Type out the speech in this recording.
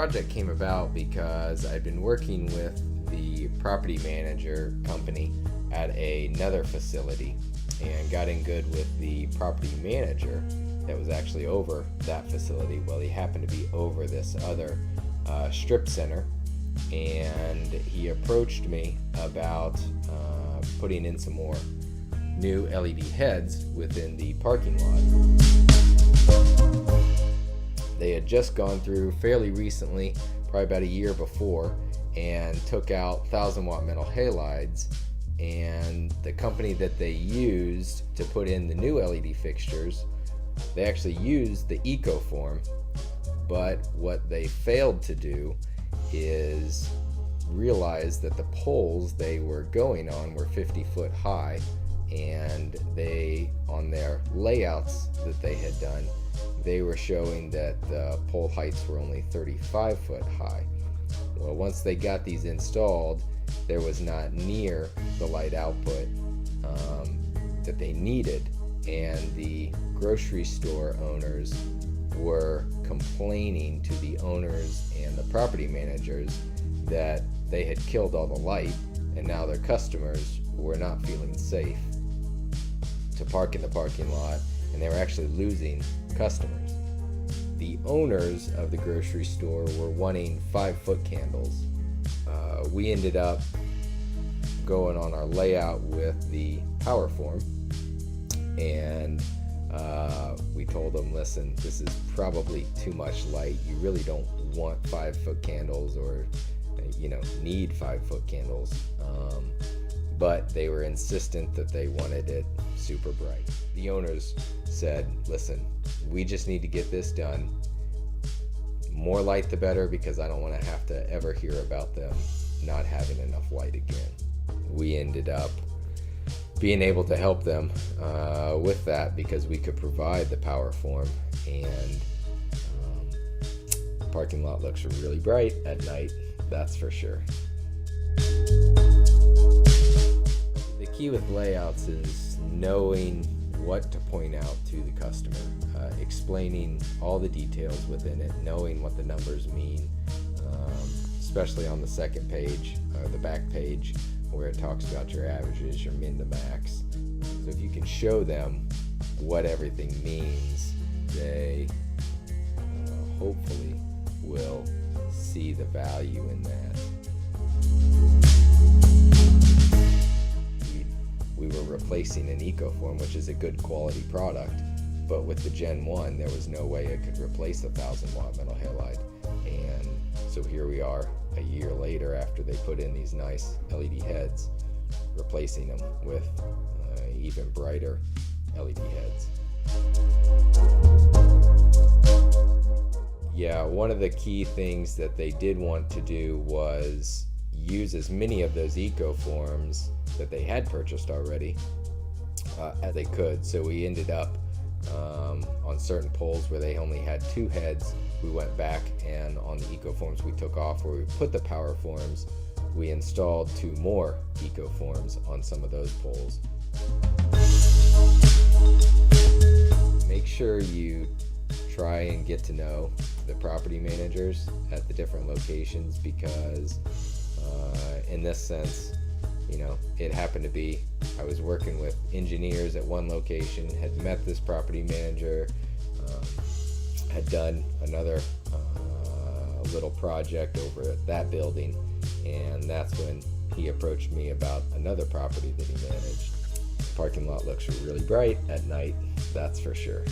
project came about because I'd been working with the property manager company at another facility and got in good with the property manager that was actually over that facility. Well, he happened to be over this other strip center, and he approached me about putting in some more new LED heads within the parking lot. They had just gone through fairly recently, probably about a year before, and took out 1,000-watt metal halides, and the company that they used to put in the new LED fixtures, they actually used the EcoForm, but what they failed to do is realize that the poles they were going on were 50 foot high, and they, on their layouts that they had done, they were showing that the pole heights were only 35 foot high. Well, once they got these installed, there was not near the light output that they needed, and the grocery store owners were complaining to the owners and the property managers that they had killed all the light, and now their customers were not feeling safe to park in the parking lot, and they were actually losing customers. The owners of the grocery store were wanting 5-foot candles. We ended up going on our layout with the PowerForm, and we told them, listen, this is probably too much light. You really don't want 5-foot candles, or need 5-foot candles. But they were insistent that they wanted it super bright. The owners said, listen, we just need to get this done. More light the better, because I don't want to have to ever hear about them not having enough light again. We ended up being able to help them with that, because we could provide the PowerForm, and the parking lot looks really bright at night, that's for sure. The key with layouts is knowing what to point out to the customer, explaining all the details within it, knowing what the numbers mean, especially on the second page or the back page where it talks about your averages, your min to max. So if you can show them what everything means, they hopefully will see the value in that. We were replacing an EcoForm, which is a good quality product, but with the Gen 1, there was no way it could replace a 1,000-watt metal halide. And so here we are, a year later, after they put in these nice LED heads, replacing them with even brighter LED heads. Yeah, one of the key things that they did want to do was use as many of those EcoForms that they had purchased already as they could. So we ended up on certain poles where they only had 2 heads, we went back, and on the EcoForms we took off where we put the PowerForms, we installed 2 more EcoForms on some of those poles. Make sure you try and get to know the property managers at the different locations, because in this sense, it happened to be I was working with engineers at one location, had met this property manager, had done another little project over at that building, and that's when he approached me about another property that he managed. The parking lot looks really bright at night, that's for sure.